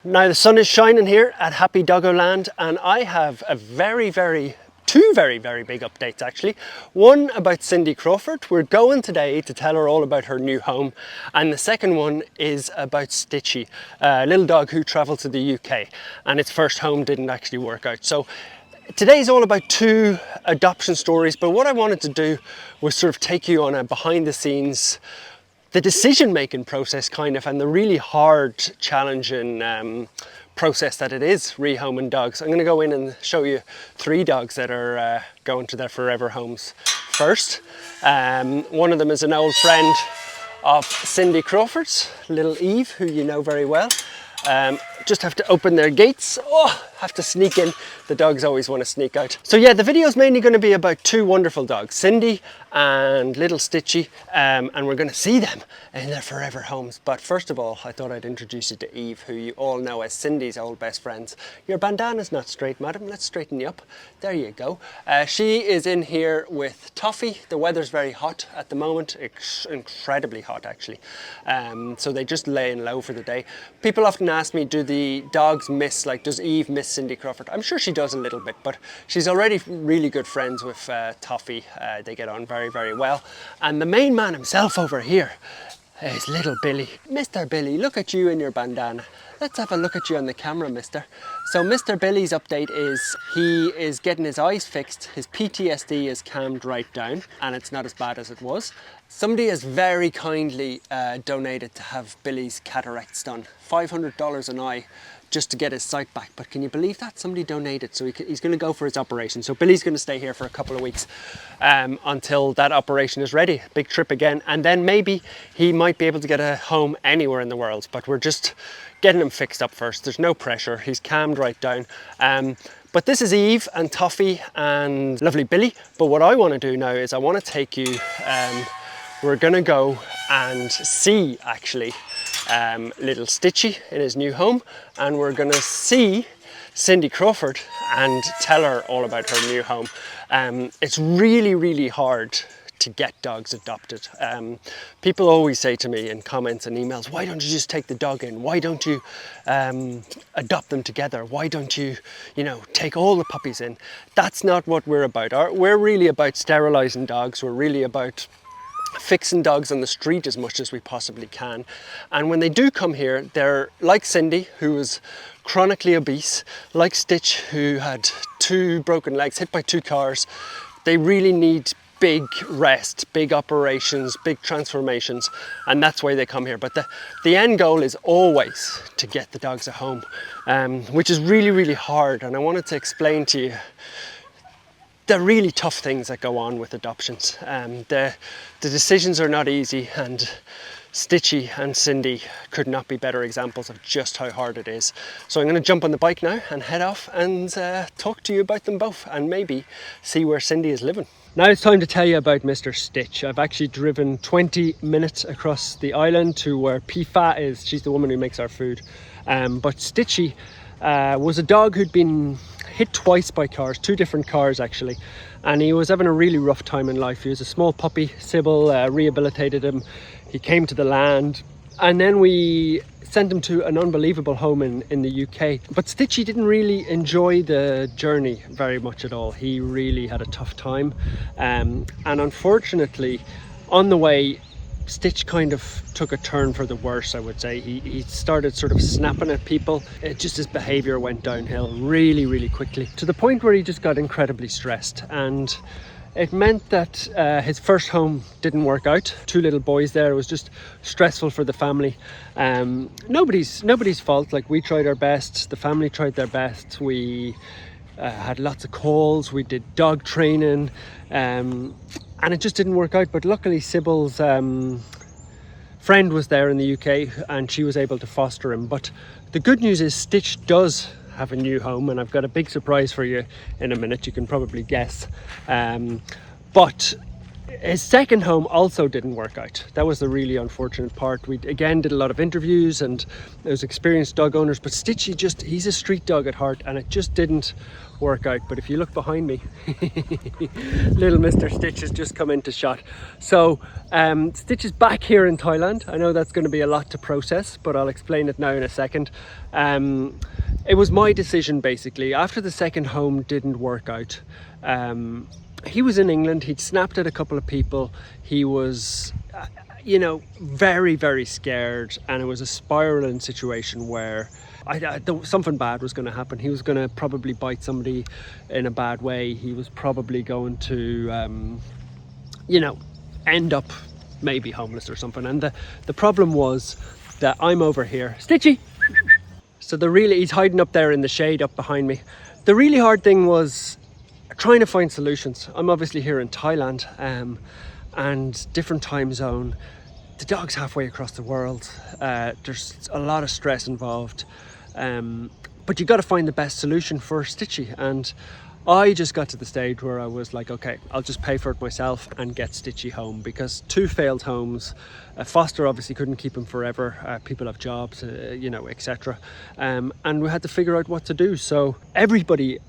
Now the sun is shining here at Happy Doggo Land, and I have two very big updates actually. One about Cindy Crawford. We're going today to tell her all about her new home, and the second one is about Stitchy, a little dog who travelled to the UK and its first home didn't actually work out. So today's all about two adoption stories, but what I wanted to do was sort of take you on a behind the scenes, the decision-making process kind of, and the really hard, challenging process that it is rehoming dogs. I'm going to go in and show you three dogs that are going to their forever homes first. One of them is an old friend of Cindy Crawford's, little Eve, who you know very well. Just have to open their gates. Oh, have to sneak in. The dogs always want to sneak out. So yeah, the video is mainly going to be about two wonderful dogs, Cindy and little Stitchy, and we're going to see them in their forever homes. But first of all, I thought I'd introduce you to Eve, who you all know as Cindy's old best friends. Your bandana's not straight, madam. Let's straighten you up. There you go. She is in here with Toffee. The weather's very hot at the moment. It's incredibly hot actually. So they just laying low for the day. People often ask me, do the dogs miss, like, does Eve miss Cindy Crawford? I'm sure she does a little bit, but she's already really good friends with Toffee. They get on very well. And the main man himself over here is little Billy. Mr. Billy, look at you in your bandana. Let's have a look at you on the camera, mister. So Mr. Billy's update is he is getting his eyes fixed. His PTSD is calmed right down and it's not as bad as it was. Somebody has very kindly donated to have Billy's cataracts done. $500 an eye just to get his sight back. But can you believe that? Somebody donated, so he's going to go for his operation. So Billy's going to stay here for a couple of weeks until that operation is ready. Big trip again. And then maybe he might be able to get a home anywhere in the world. But we're just getting him fixed up first. There's no pressure. He's calmed right down. But this is Eve and Toffee and lovely Billy. But what I want to do now is I want to take you, we're going to go and see actually little Stitchy in his new home, and we're going to see Cindy Crawford and tell her all about her new home. It's really hard to get dogs adopted. People always say to me in comments and emails, why don't you just take the dog in? Why don't you adopt them together? Why don't you, take all the puppies in? That's not what we're about. We're really about sterilizing dogs. We're really about fixing dogs on the street as much as we possibly can. And when they do come here, they're like Cindy, who was chronically obese, like Stitch, who had 2 broken legs, hit by 2 cars. They really need big rest, big operations, big transformations, and that's why they come here. But the end goal is always to get the dogs a home, which is really hard. And I wanted to explain to you the really tough things that go on with adoptions. The decisions are not easy, and Stitchy and Cindy could not be better examples of just how hard it is. So I'm going to jump on the bike now and head off and talk to you about them both, and maybe see where Cindy is living. Now it's time to tell you about Mr. Stitch. I've actually driven 20 minutes across the island to where Pifa is. She's the woman who makes our food. But Stitchy was a dog who'd been hit twice by cars, 2 different cars actually, and he was having a really rough time in life. He was a small puppy. Sybil rehabilitated him. He came to the land, and then we sent him to an unbelievable home in the UK. But Stitchy didn't really enjoy the journey very much at all. He really had a tough time, and unfortunately on the way, Stitch kind of took a turn for the worse, I would say. He started sort of snapping at people. His behavior went downhill really quickly, to the point where he just got incredibly stressed. And it meant that his first home didn't work out. 2 little boys there. It was just stressful for the family. Nobody's fault. Like, we tried our best. The family tried their best. We had lots of calls. We did dog training. And it just didn't work out. But luckily Sybil's friend was there in the UK, and she was able to foster him. But the good news is Stitch does have a new home, and I've got a big surprise for you in a minute. You can probably guess. But His second home also didn't work out. That was the really unfortunate part. We again did a lot of interviews and there's experienced dog owners, but Stitchy he's a street dog at heart, and it just didn't work out. But if you look behind me, little Mr. Stitch has just come into shot. So Stitch is back here in Thailand. I know that's going to be a lot to process, but I'll explain it now in a second. It was my decision basically. After the second home didn't work out, he was in England, he'd snapped at a couple of people, he was, very, very scared, and it was a spiraling situation where something bad was going to happen. He was going to probably bite somebody in a bad way. He was probably going to, end up maybe homeless or something. And the problem was that I'm over here. Stitchy! So he's hiding up there in the shade up behind me. The really hard thing was trying to find solutions. I'm obviously here in Thailand, and different time zone. The dog's halfway across the world. There's a lot of stress involved, but you got to find the best solution for Stitchy. And I just got to the stage where I was like, okay, I'll just pay for it myself and get Stitchy home, because 2 failed homes. Foster obviously couldn't keep him forever. People have jobs, etc. And we had to figure out what to do. So everybody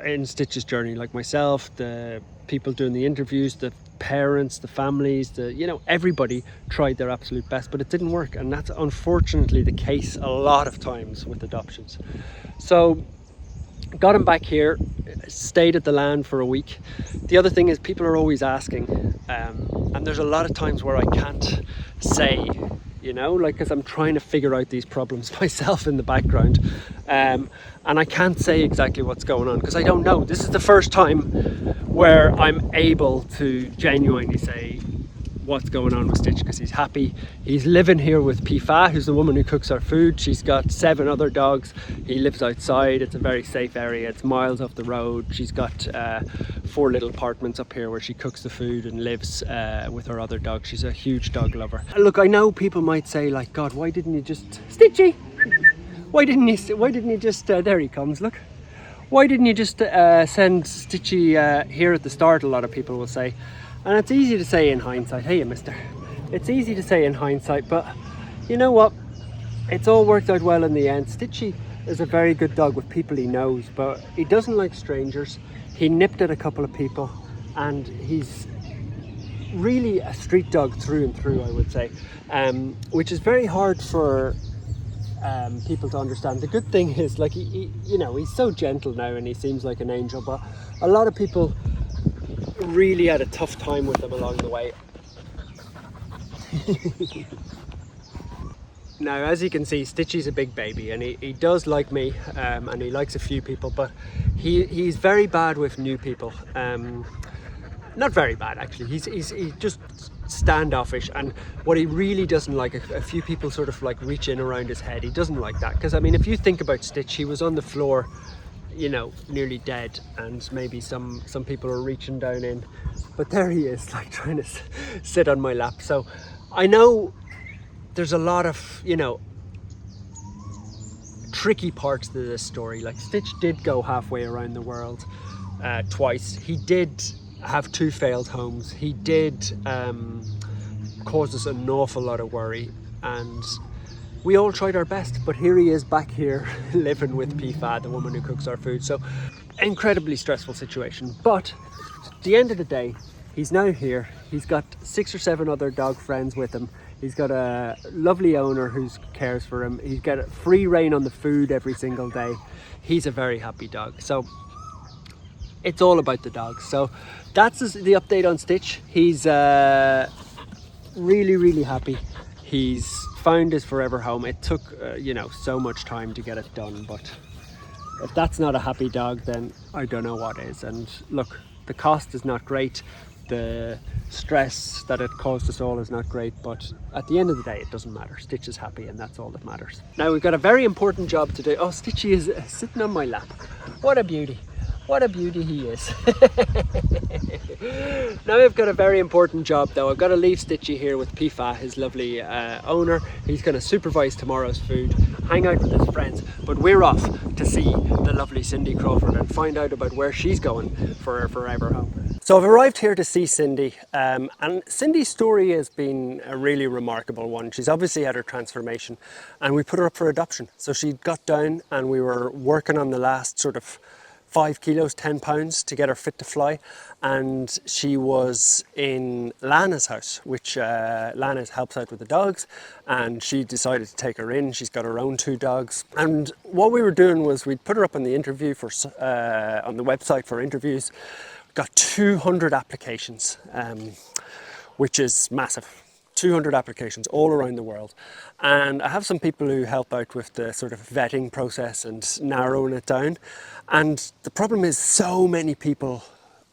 in Stitch's journey, like myself, the people doing the interviews, the parents, the families, everybody tried their absolute best, but it didn't work. And that's unfortunately the case a lot of times with adoptions. So got him back here, stayed at the land for a week. The other thing is people are always asking, and there's a lot of times where I can't say, because I'm trying to figure out these problems myself in the background, and I can't say exactly what's going on because I don't know. This is the first time where I'm able to genuinely say what's going on with Stitch, because he's happy. He's living here with Pifa, who's the woman who cooks our food. She's got 7 other dogs. He lives outside. It's a very safe area. It's miles off the road. She's got 4 little apartments up here where she cooks the food and lives with her other dog. She's a huge dog lover. Look, I know people might say, like, God, why didn't you just Stitchy? Why didn't you just there he comes, look. Why didn't you just send Stitchy here at the start, a lot of people will say. And it's easy to say in hindsight, hey mister, it's easy to say in hindsight, but you know what? It's all worked out well in the end. Stitchy is a very good dog with people he knows, but he doesn't like strangers. He nipped at a couple of people, and he's really a street dog through and through, I would say, which is very hard for people to understand. The good thing is, like, he's so gentle now and he seems like an angel, but a lot of people really had a tough time with him along the way. Now, as you can see, Stitchy's a big baby, and he does like me, and he likes a few people, but he's very bad with new people. Not very bad, actually. He's just standoffish, and what he really doesn't like, a few people sort of like reach in around his head. He doesn't like that, because I mean, if you think about Stitch, he was on the floor, nearly dead, and maybe some people are reaching down in, but there he is, like trying to sit on my lap. So I know there's a lot of tricky parts to this story. Like, Stitch did go halfway around the world twice. He did have 2 failed homes. He did cause us an awful lot of worry, and we all tried our best, but here he is back here living with Pifa, the woman who cooks our food. So incredibly stressful situation, but at the end of the day, he's now here. He's got 6 or 7 other dog friends with him. He's got a lovely owner who cares for him. He's got free reign on the food every single day. He's a very happy dog. So it's all about the dogs. So that's the update on Stitch. He's really, really happy. He's found his forever home. It took so much time to get it done, but if that's not a happy dog, then I don't know what is. And look, the cost is not great. The stress that it caused us all is not great, but at the end of the day, it doesn't matter. Stitch is happy, and that's all that matters. Now, we've got a very important job to do. Oh, Stitchy is sitting on my lap. What a beauty. What a beauty he is. Now I've got a very important job though. I've got to leave Stitchy here with Pifa, his lovely owner. He's going to supervise tomorrow's food, hang out with his friends, but we're off to see the lovely Cindy Crawford and find out about where she's going for her forever home. So I've arrived here to see Cindy, and Cindy's story has been a really remarkable one. She's obviously had her transformation, and we put her up for adoption. So she got down, and we were working on the last sort of 5 kilos, 10 pounds to get her fit to fly. And she was in Lana's house, which Lana helps out with the dogs, and she decided to take her in. She's got her own 2 dogs. And what we were doing was we'd put her up on the interview on the website for interviews. Got 200 applications, which is massive. 200 applications all around the world. And I have some people who help out with the sort of vetting process and narrowing it down. And the problem is so many people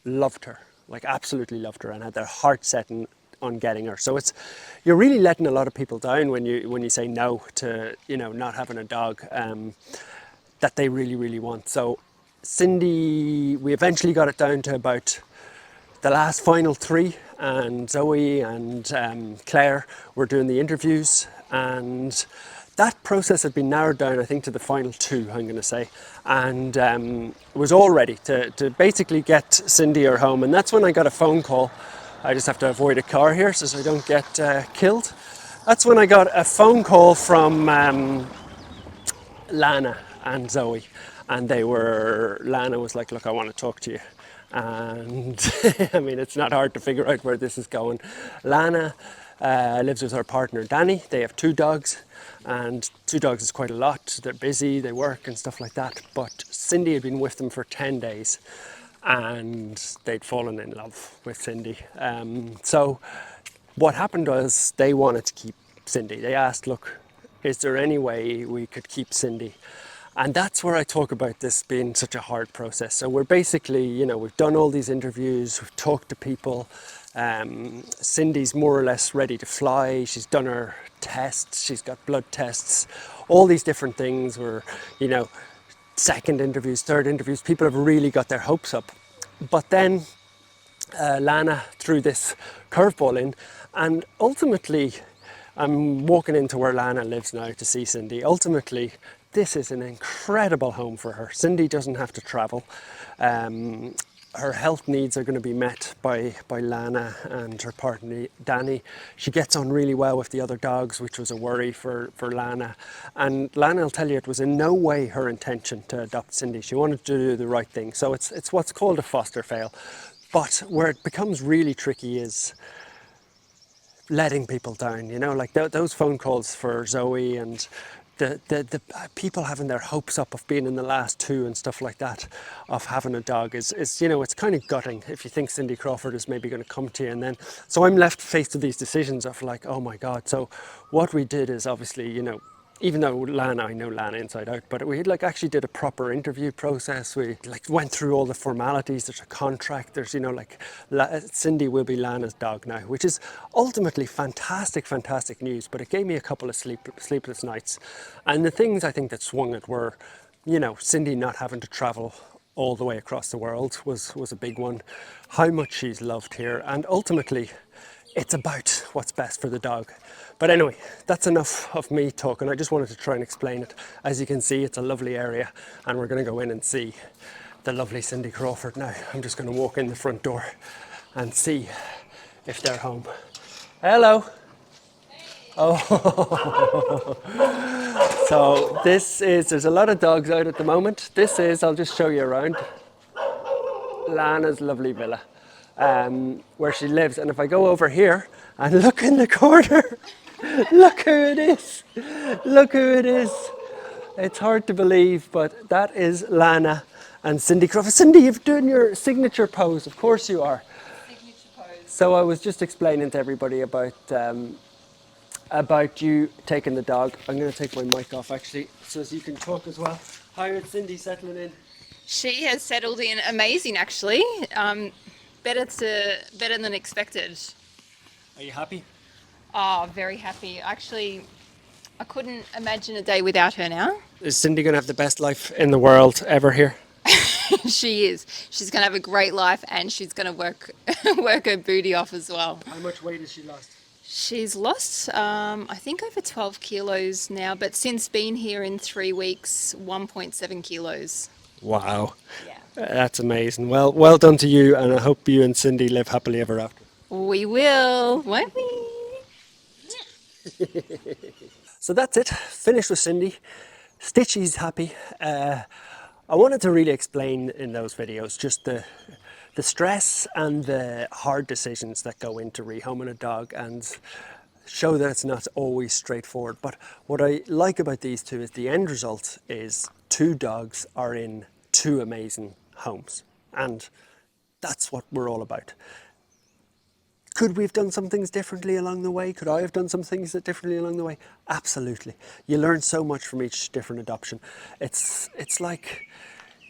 loved her, like absolutely loved her, and had their heart set on getting her. So you're really letting a lot of people down when you say no to, not having a dog that they really, really want. So Cindy, we eventually got it down to about the last final 3, and Zoe and Claire were doing the interviews, and that process had been narrowed down, I think, to the final 2, I'm going to say, and it was all ready to basically get Cindy her home. And that's when I got a phone call. I just have to avoid a car here so I don't get killed. That's when I got a phone call from Lana and Zoe, and Lana was like, look, I want to talk to you. And I mean, it's not hard to figure out where this is going. Lana lives with her partner Danny. They have 2 dogs, and 2 dogs is quite a lot. They're busy, they work and stuff like that. But Cindy had been with them for 10 days and they'd fallen in love with Cindy. So what happened was they wanted to keep Cindy. They asked, look, is there any way we could keep Cindy? And that's where I talk about this being such a hard process. So we're basically, we've done all these interviews, we've talked to people. Cindy's more or less ready to fly. She's done her tests, she's got blood tests, all these different things were, second interviews, third interviews. People have really got their hopes up. But then Lana threw this curveball in, and ultimately, I'm walking into where Lana lives now to see Cindy. Ultimately, this is an incredible home for her. Cindy doesn't have to travel. Her health needs are going to be met by Lana and her partner Danny. She gets on really well with the other dogs, which was a worry for Lana. And Lana will tell you it was in no way her intention to adopt Cindy. She wanted to do the right thing. So it's what's called a foster fail. But where it becomes really tricky is letting people down, like those phone calls for Zoe and the people having their hopes up of being in the last 2 and stuff like that, of having a dog is it's kind of gutting if you think Cindy Crawford is maybe going to come to you. And then, so I'm left faced with these decisions of like, oh my God. So what we did is obviously, even though I know Lana inside out, but we actually did a proper interview process. We went through all the formalities. There's a contract. There's, Cindy will be Lana's dog now, which is ultimately fantastic news. But it gave me a couple of sleepless nights. And the things I think that swung it were, Cindy not having to travel all the way across the world was a big one. How much she's loved here, and ultimately, it's about what's best for the dog. But anyway, that's enough of me talking. I just wanted to try and explain it. As you can see, it's a lovely area, and we're going to go in and see the lovely Cindy Crawford now. I'm just going to walk in the front door and see if they're home. Hello. Oh. So there's a lot of dogs out at the moment. I'll just show you around, Lana's lovely villa. Where she lives, and if I go over here and look in the corner, look who it is. It's hard to believe, but that is Lana and Cindy Crawford. Cindy, you've done your signature pose, of course you are. Signature pose. So I was just explaining to everybody about you taking the dog. I'm going to take my mic off actually, so as you can talk as well. How is Cindy settling in? She has settled in amazing, actually. Better than expected. Are you happy? Oh, very happy. Actually, I couldn't imagine a day without her now. Is Cindy going to have the best life in the world ever here? She is. She's going to have a great life, and she's going to work her booty off as well. How much weight has she lost? She's lost, I think, over 12 kilos now, but since being here in 3 weeks, 1.7 kilos. Wow. Yeah. That's amazing. Well done to you, and I hope you and Cindy live happily ever after. We will, won't we? So that's it. Finished with Cindy. Stitchy's happy. I wanted to really explain in those videos just the stress and the hard decisions that go into rehoming a dog, and show that it's not always straightforward. But what I like about these two is the end result is two dogs are in two amazing homes, and that's what we're all about. Could we have done some things differently along the way? Could I have done some things differently along the way? Absolutely. You learn so much from each different adoption. It's like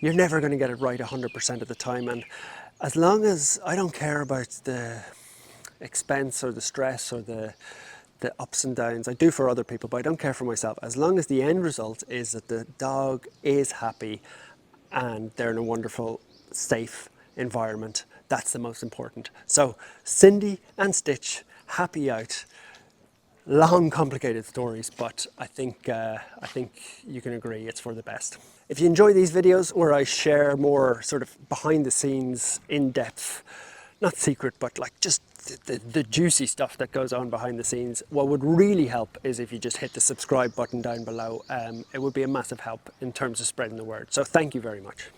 you're never going to get it right 100% of the time, and as long as I don't care about the expense or the stress or the ups and downs, I do for other people, but I don't care for myself. As long as the end result is that the dog is happy and they're in a wonderful, safe environment, that's the most important. So Cindy and Stitch, happy out. Long, complicated stories, but I think you can agree it's for the best. If you enjoy these videos where I share more sort of behind the scenes, in-depth, not secret, but like just the juicy stuff that goes on behind the scenes, what would really help is if you just hit the subscribe button down below. It would be a massive help in terms of spreading the word. So thank you very much.